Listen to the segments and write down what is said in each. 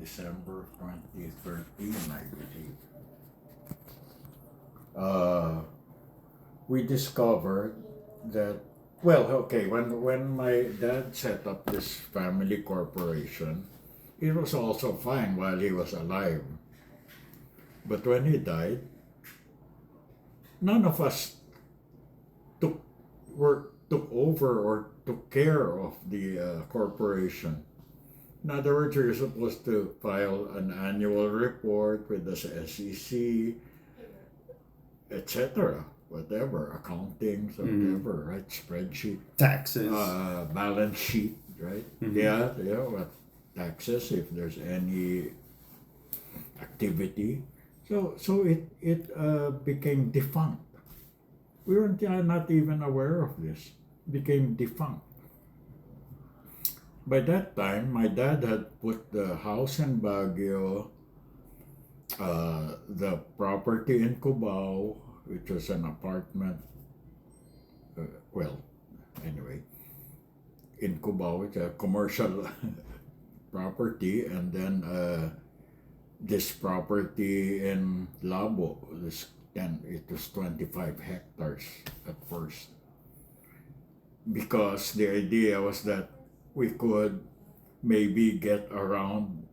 December of 2013, I believe. We discovered that, well, okay, when my dad set up this family corporation, it was also fine while he was alive. But when he died, none of us took took over or took care of the corporation. In other words, you're supposed to file an annual report with the SEC, etc. Whatever, accounting, whatever, right? Spreadsheet, Taxes. balance sheet, right? Yeah, what taxes if there's any activity. So it became defunct. We were not even aware of this. Became defunct. By that time, my dad had put the house in Baguio, the property in Cubao, which was an apartment. Well, anyway, in Cubao, it's a commercial property, and then this property in Labo, it was 25 hectares at first. Because the idea was that we could maybe get around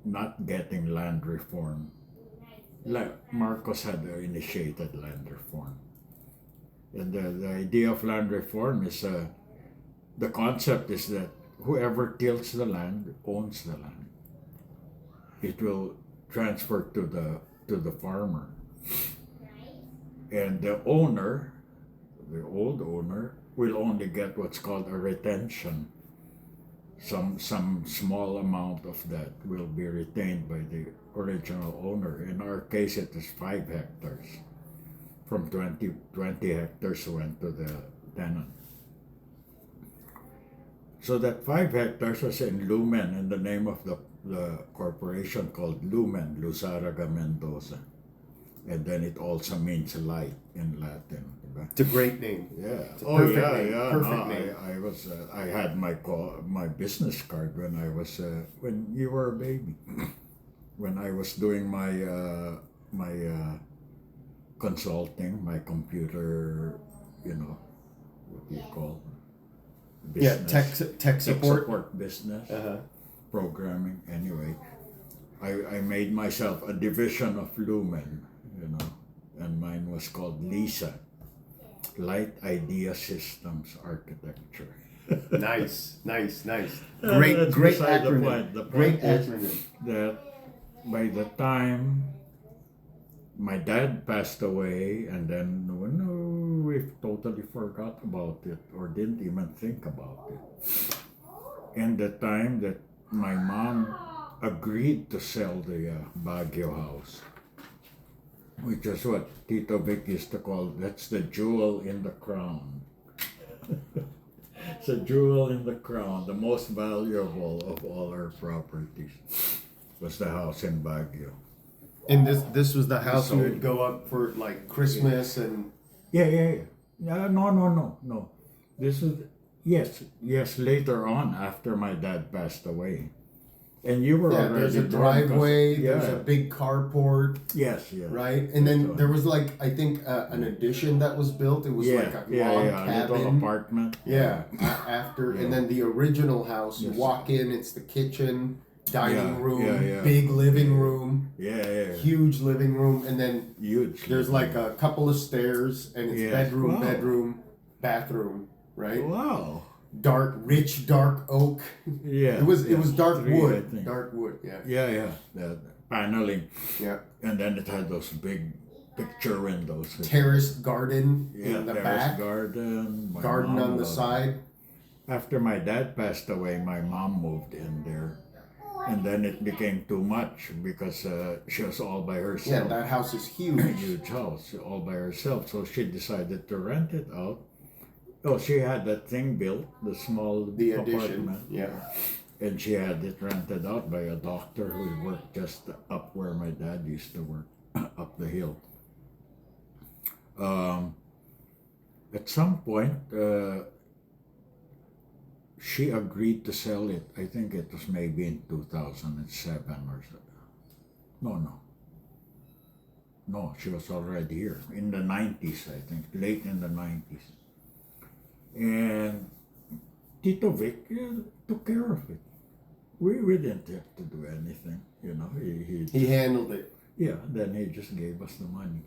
not getting land reform. Like Marcos had initiated land reform. And the idea of land reform is, the concept is that whoever tills the land owns the land. It will transfer to the farmer. And the owner, the old owner, will only get what's called a retention. Some small amount of that will be retained by the original owner. In our case, it is 5 hectares. From 20 hectares went to the tenant. So that 5 hectares was in LUMEN, in the name of the corporation called LUMEN, Luzaraga Mendoza. And then it also means light in Latin. It's a great name. Yeah. It's a perfect name. Perfect name. I had my business card when I was when you were a baby. When I was doing my consulting, my computer, what do you call business? Yeah, tech support business, programming. Anyway, I made myself a division of Lumen, and mine was called LISA, Light Idea Systems Architecture. Nice. Great acronym. The point is that by the time my dad passed away, and then we totally forgot about it or didn't even think about it. And the time that my mom agreed to sell the Baguio house, which is what Tito Vic used to call, that's the jewel in the crown. It's a jewel in the crown, the most valuable of all our properties was the house in Baguio. And this was the house you would go up for like Christmas and... Yeah. No. This is, yes, later on after my dad passed away. And you were already there's a driveway, there's a big carport. Yes. Right? And then there was like, I think, an addition that was built. It was like a log cabin. A little apartment. Yeah, after, and then the original house, you walk in, it's the kitchen, dining room, big living room. Yeah. Huge living room, and then there's like a couple of stairs, and it's bedroom, bathroom, right? Wow. Rich dark oak. Yeah. It was dark wood. Dark wood, Yeah. The paneling. Yeah. And then it had those big picture windows. Terraced garden in the back. Garden on the side. After my dad passed away, my mom moved in there. And then it became too much because she was all by herself. Yeah, that house is huge. Huge house, all by herself. So she decided to rent it out. Oh, she had that thing built, the apartment. Addition, yeah. And she had it rented out by a doctor who worked just up where my dad used to work, up the hill. At some point, she agreed to sell it. I think it was maybe in 2007 or so. No, she was already here in the 90s, I think, late in the 90s. And Tito Vic took care of it. We didn't have to do anything, you know. He handled it. Yeah, then he just gave us the money.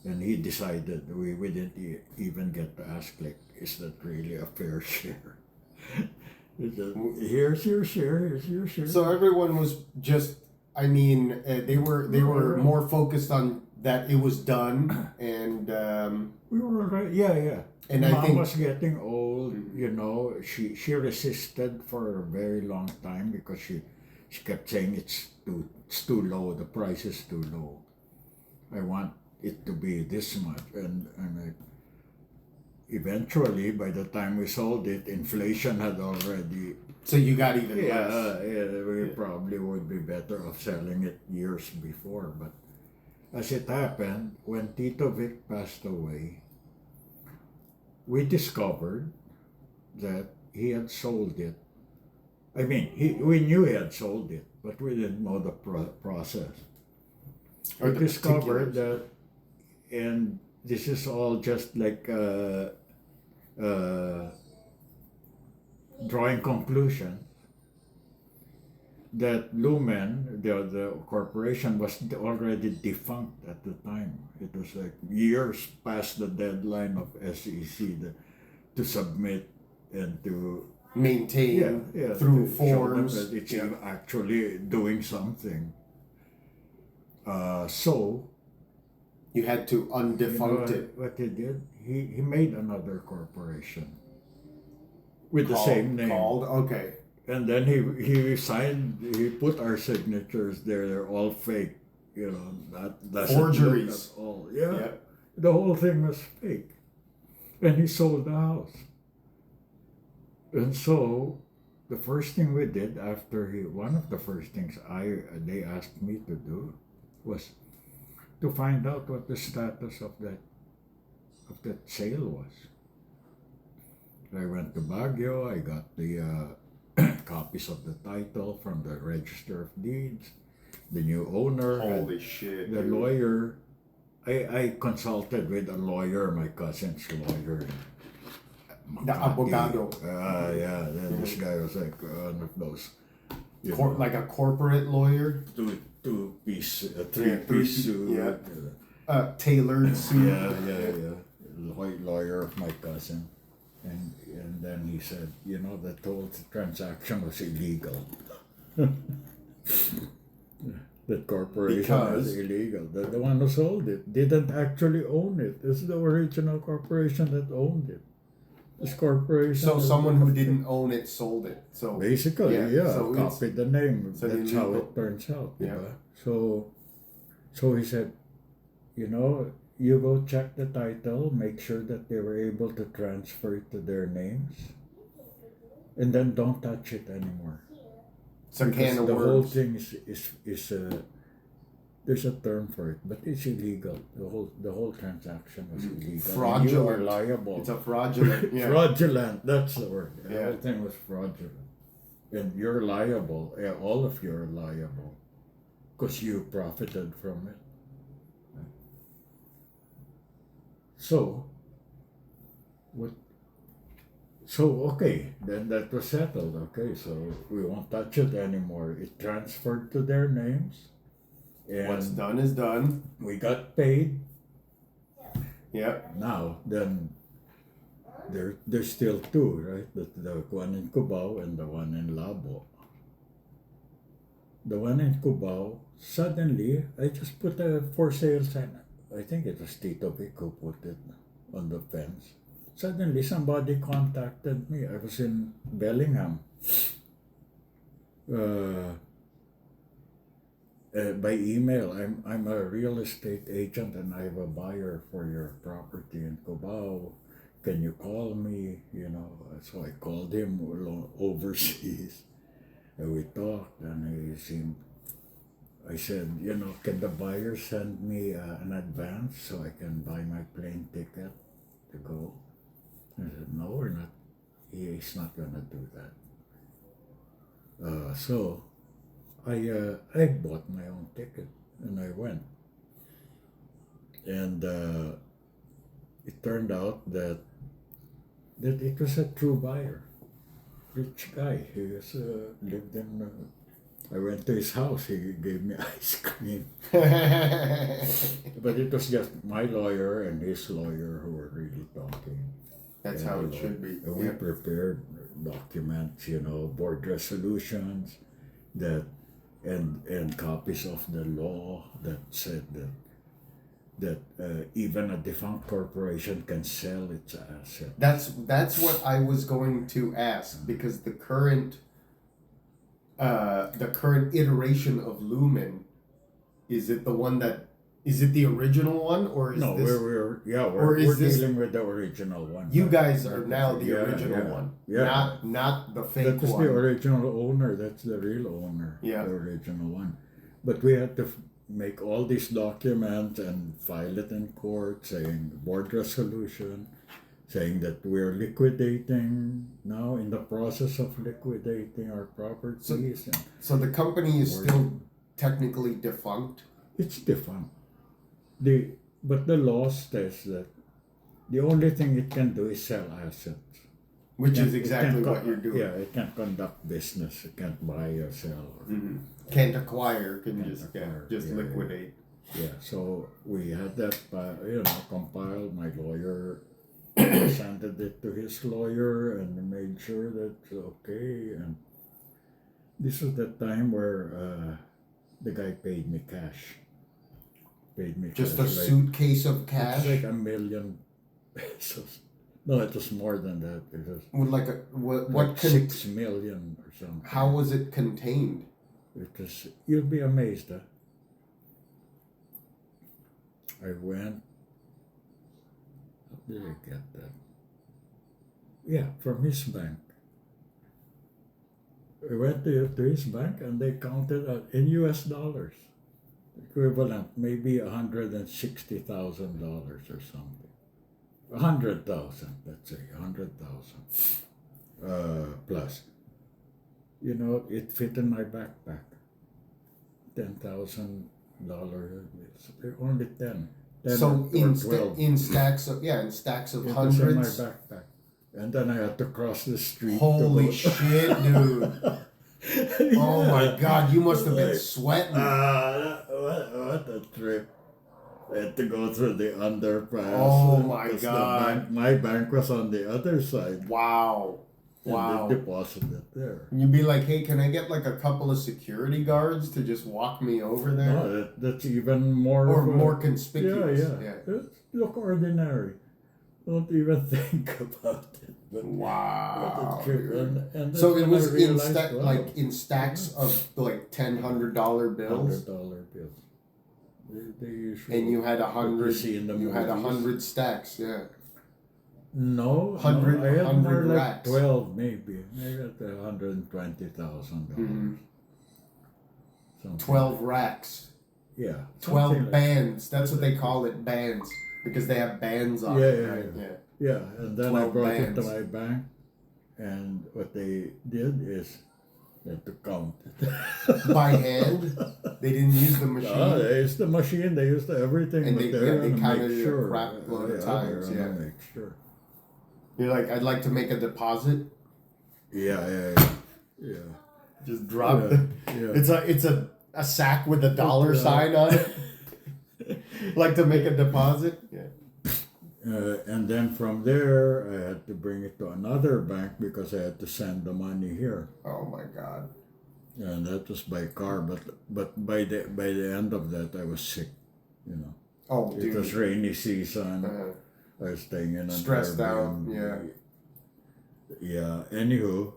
And he decided we didn't even get to ask, like, is that really a fair share? Here's your share, here's your share. So everyone was just, I mean, they were more focused on that it was done, and we were alright, yeah. And Mom I think was getting old, you know. She resisted for a very long time because she kept saying it's too low, the price is too low. I want it to be this much, and eventually, by the time we sold it, inflation had already. So you got even less. We probably would be better off selling it years before. But as it happened, when Tito Vic passed away, we discovered that he had sold it. I mean, we knew he had sold it, but we didn't know the process. We discovered that, and this is all just like drawing conclusions, that LUMEN, the corporation, was already defunct at the time. It was like years past the deadline of SEC to submit and to maintain through forms. Show them that it's actually doing something. So you had to undefunct it. What he did, he made another corporation with the same name. Okay. And then he signed, he put our signatures there. They're all fake, you know. That's forgeries. All. Yeah. The whole thing was fake. And he sold the house. And so the first thing we did after one of the first things they asked me to do was to find out what the status of that sale was. I went to Baguio. I got the copies of the title from the Register of Deeds. The new owner. Holy shit! The lawyer. I consulted with a lawyer, my cousin's lawyer. The abogado. Then this guy was like one of those. Like a corporate lawyer. Two-piece, three-piece suit. Tailored suit. Yeah. Lawyer of my cousin. And then he said, you know, that whole transaction was illegal. That corporation was illegal. The one who sold it didn't actually own it. It's the original corporation that owned it. This corporation. So someone who didn't own it sold it. So basically, so copied the name. So that's how it turns out. Yeah. So he said, you know, you go check the title, make sure that they were able to transfer it to their names, and then don't touch it anymore. It's a can of the worms. Whole thing is there's a term for it, but it's illegal. The whole transaction was illegal. Fraudulent. You are liable. It's a fraudulent. Yeah. Fraudulent. That's the word. The whole thing was fraudulent, and you're liable. All of you are liable, because you profited from it. So, okay, then that was settled. Okay, so we won't touch it anymore. It transferred to their names. And what's done is done. We got paid. Yeah. Now, then, there's still two, right? The one in Cubao and the one in Labo. The one in Cubao, suddenly, I just put a for sale sign. I think it was Tito Vic who put it on the fence. Suddenly, somebody contacted me. I was in Bellingham. By email, I'm a real estate agent and I have a buyer for your property in Cubao. Can you call me? You know, so I called him overseas. And we talked, and I said, you know, can the buyer send me an advance so I can buy my plane ticket to go? I said, no, we're not he's not gonna do that. So I bought my own ticket and I went. And it turned out that it was a true buyer, rich guy. He was, lived in. I went to his house. He gave me ice cream. But it was just my lawyer and his lawyer who were really talking. That's how it should be. We prepared documents, board resolutions, and copies of the law that said that even a defunct corporation can sell its asset. That's what I was going to ask, because the current iteration of Lumen, is it the original one, or is no, this? we're this, dealing with the original one. You guys are now the original one, yeah. not the fake That was one. the original owner. That's the real owner. Yeah. The original one. But we had to make all these documents and file it in court, saying board resolution, saying that we're liquidating now, in the process of liquidating our properties. So the company is still technically defunct? It's defunct. But the law says that the only thing it can do is sell assets. Which is exactly what you're doing. Yeah, it can't conduct business. It can't buy or sell. Can't acquire, just acquire. liquidate. Yeah, so we had that, compiled. My lawyer presented it to his lawyer and made sure that it's okay. And this was the time where the guy paid me cash. Just a suitcase of cash? It's like $1 million pesos. No, it was more than that. It was what 6 million or something. How was it contained? You'll be amazed. I went. How did I get that? Yeah, from his bank. I went to his bank and they counted in US dollars, equivalent maybe $160,000 or something. 100,000, let's say 100,000 plus. It fit in my backpack. $10,000. They're only 10. So in stacks of hundreds. In my backpack, and then I had to cross the street. Holy shit, dude! Oh my God, you must have been sweating. What a trip! I had to go through the underpass. Oh my God! My bank was on the other side. Wow. And they deposited it there. You'd be like, hey, can I get like a couple of security guards to just walk me over there? No, that's even more... Or more conspicuous. Yeah. Look ordinary. Don't even think about it. But wow. And so it was in stacks of like $100 bills? $100 bills. They usually... And you had 100... You had 100 stacks, yeah. No, 100, I had 100 more like racks. 12 maybe. Maybe at $120,000. 12 racks. Yeah. 12 bands. That's what they call it, bands. Because they have bands on it, right? Yeah, and then I brought it to my bank. And what they did is they had to count it. By hand? They didn't use the machine? No, they used the machine. They used everything. And but they counted it a sure. crap load of times. Yeah, make sure. You're like, I'd like to make a deposit. Yeah. Just drop it. Yeah. It's a sack with a dollar sign on it. Like to make a deposit. Yeah. And then from there, I had to bring it to another bank because I had to send the money here. Oh my God. And that was by car, but by the end of that, I was sick. Oh, dude. It was rainy season. I was staying in an stressed out. Yeah. Anywho,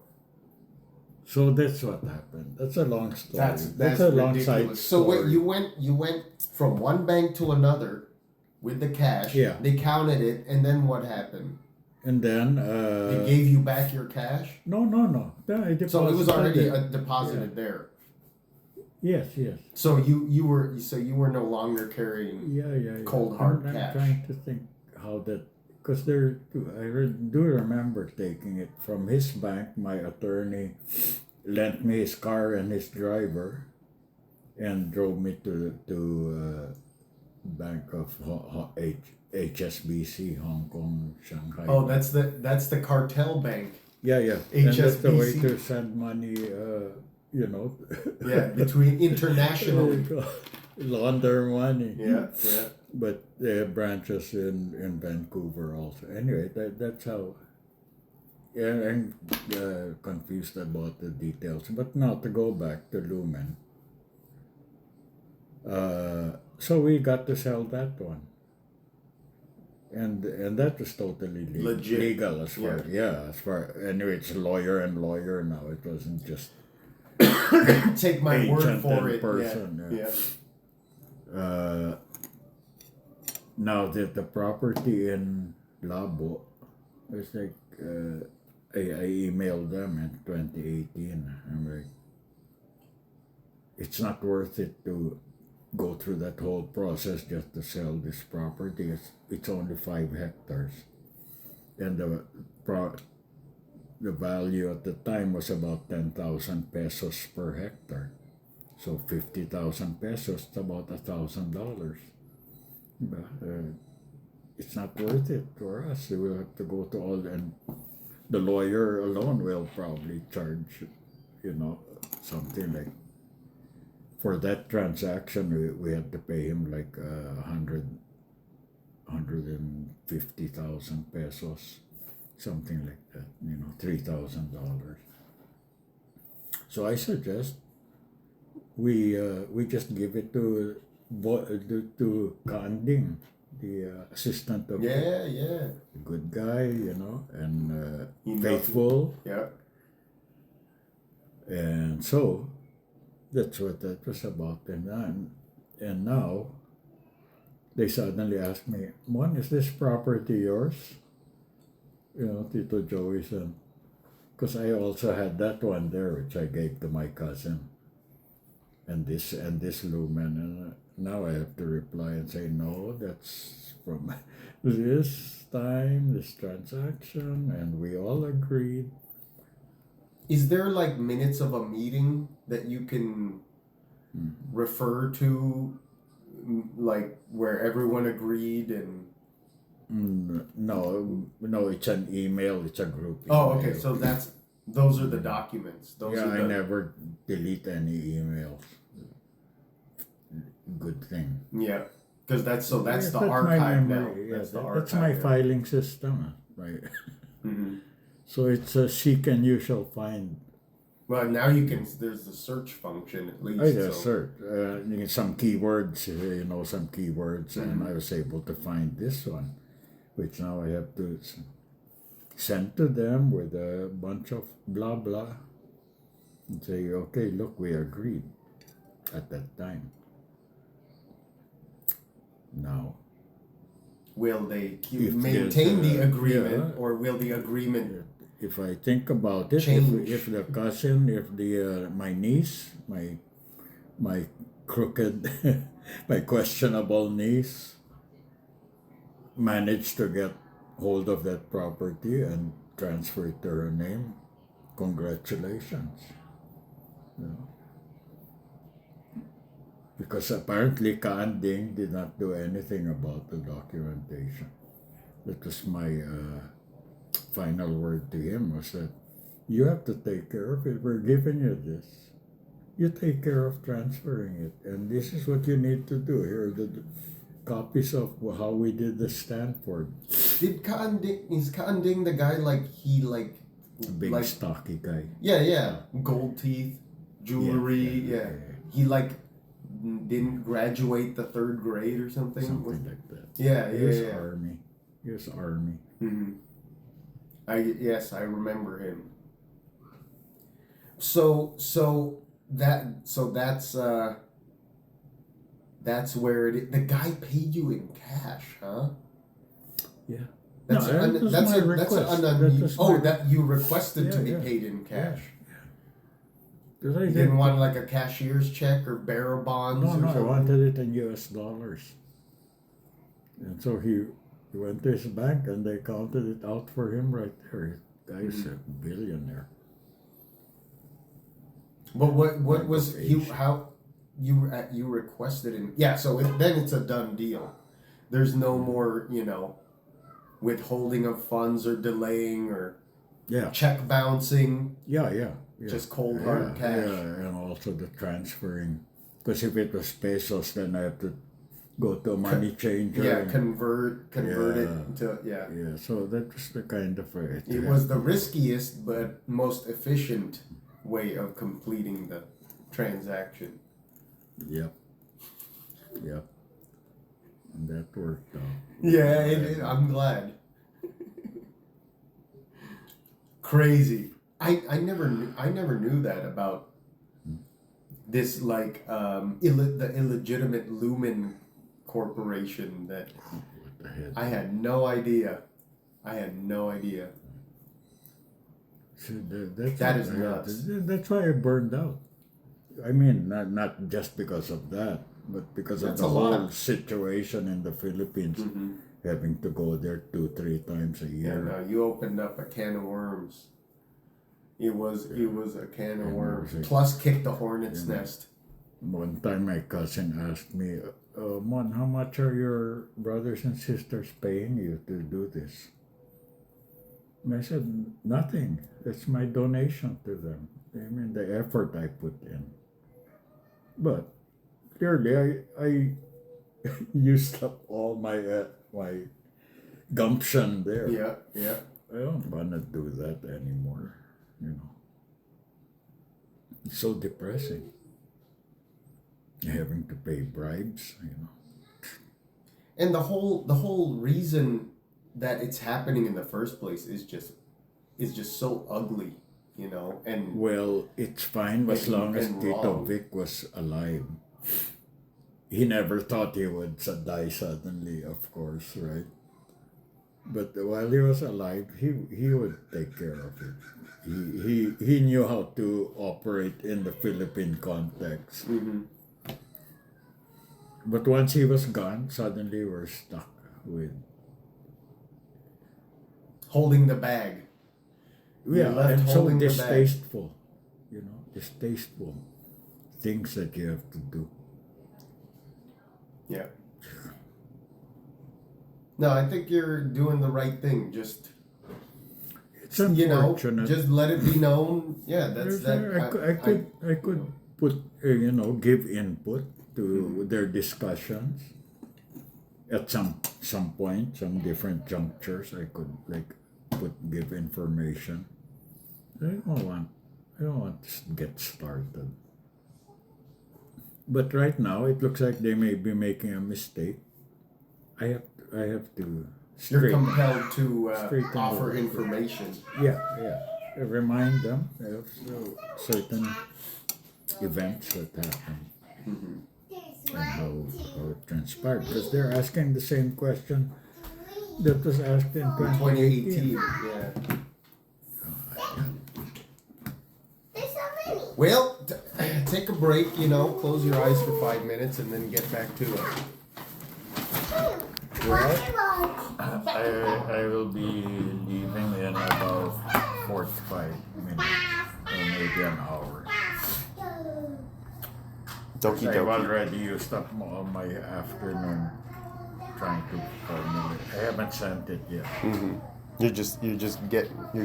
so that's what happened. That's a long story. That's a ridiculous. long side story. So wait, you went from one bank to another with the cash. Yeah. They counted it, and then what happened? And then they gave you back your cash. No. Then I deposited. So it was already deposited there. Yes. So you were no longer carrying cold hard cash. I'm trying to think how that because do remember taking it from his bank. My attorney lent me his car and his driver, and drove me to Bank of HSBC, Hong Kong, Shanghai. Oh, that's the cartel bank. Yeah. HSBC. And that's the way to send money. Yeah, between internationally. Launder money. Yeah. But they have branches in Vancouver also. Anyway, that's how. Yeah, I'm confused about the details. But now to go back to Lumen. So we got to sell that one. And that was totally Legit. Legal as far anyway, it's lawyer now. It wasn't just take my word agent for and it. person. Yeah. Now that the property in Labo, it's like I emailed them in 2018. I'm like, it's not worth it to go through that whole process just to sell this property. It's only 5 hectares, and the value at the time was about 10,000 pesos per hectare. So 50,000 pesos, it's about $1,000. It's not worth it for us. We will have to go to all, and the lawyer alone will probably charge, something like, for that transaction, we had to pay him like 150,000 pesos, something like that, $3,000. So I suggest we just give it to Kanding, the assistant of Yeah. good guy, and faithful. faithful. Yeah. And so that's what that was about. And now they suddenly ask me, Mon, is this property yours? Tito Joey said, because I also had that one there, which I gave to my cousin, and this Lumen, and now I have to reply and say, no, that's from this time, this transaction, and we all agreed. Is there like minutes of a meeting that you can refer to, like where everyone agreed and? No, it's an email. It's a group email. Oh, okay. So those are the documents. I never delete any emails. Good thing. Yeah, because that's the my archive memory. now. That's my filing system, right? Mm-hmm. So it's a seek and you shall find. Well, now you can. There's the search function at least. Search. Some keywords. Some keywords, and I was able to find this one, which now I have to send to them with a bunch of blah blah, and say, okay, look, we agreed at that time. Now, will they maintain the agreement, or will the agreement? If I think about it, if the cousin, if the my niece, my crooked, my questionable niece managed to get hold of that property and transfer it to her name, congratulations. Because apparently Kaanding did not do anything about the documentation. That was my final word to him, was that you have to take care of it. We're giving you this. You take care of transferring it. And this is what you need to do. Here are the copies of how we did the Stanford. Is Kaanding the guy a big stocky guy? Yeah. Gold teeth, jewelry, yeah. He didn't graduate the 3rd grade or something? Something like that. Yeah. He was Army. Mm-hmm. I remember him. So that's where the guy paid you in cash, huh? Yeah. That's my request. That you requested to be paid in cash. Yeah. You didn't want a cashier's check or bearer bonds? No, I wanted it in US dollars. And so he He went to his bank and they counted it out for him right there. The guy's a billionaire. But what was he? Age. How you requested him? Yeah. So then it's a done deal. There's no more, withholding of funds or delaying or Yeah. check bouncing. Yeah. Just cold hard cash. Yeah, and also the transferring. Because if it was pesos, then I have to go to a money changer. Yeah, and- convert Yeah. it to Yeah, so that was the kind of It was the riskiest but most efficient way of completing the transaction. Yep. And that worked out. Yeah, I'm glad. Crazy. I never knew that about this the illegitimate LUMEN corporation that What the heck? I had no idea. So that's That what is I had nuts. to- That's why I burned out. I mean, not just because of that, but because That's of the a lot. whole situation in the Philippines, having to go there 2-3 times a Yeah, year. no, you opened up a can of worms. It was a can of And worms. it was Plus kick the hornet's nest. One time my cousin asked me, Mon, how much are your brothers and sisters paying you to do this? And I said, nothing. That's my donation to them. I mean, the effort I put in. But clearly, I used up all my gumption there. Yeah. I don't want to do that anymore. It's so depressing. Having to pay bribes. And the whole reason that it's happening in the first place is just so ugly, and Well, it's fine as long as and Tito wrong. Vic was alive. He never thought he would die suddenly, of course, right? But while he was alive, he would take care of it. He knew how to operate in the Philippine context. But once he was gone, suddenly we're stuck with holding the bag. You're left and so holding the bag. distasteful, distasteful things that you have to do. Yeah. No, I think you're doing the right thing. Just It's unfortunate. just let it be known. Yeah, that's I could put give input to their discussions at some point, some different junctures. I could give information. I don't want to get started. But right now it looks like they may be making a mistake. I have to You're compelled to straighten offer the- information. Yeah. Remind them of certain events that happened and how it transpired. Because they're asking the same question that was asked in 2018. 2018. Yeah. There's so many. Well, take a break. Close your eyes for 5 minutes and then get back to it. I will be leaving in about 45 minutes or maybe an hour. Doki I've already used up all my afternoon trying to formulate. I haven't sent it yet. You're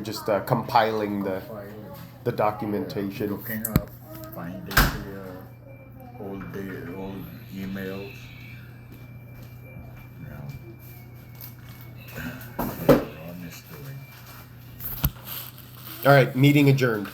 just compiling the documentation. Looking up, finding the old emails. Ron is doing. All right, meeting adjourned.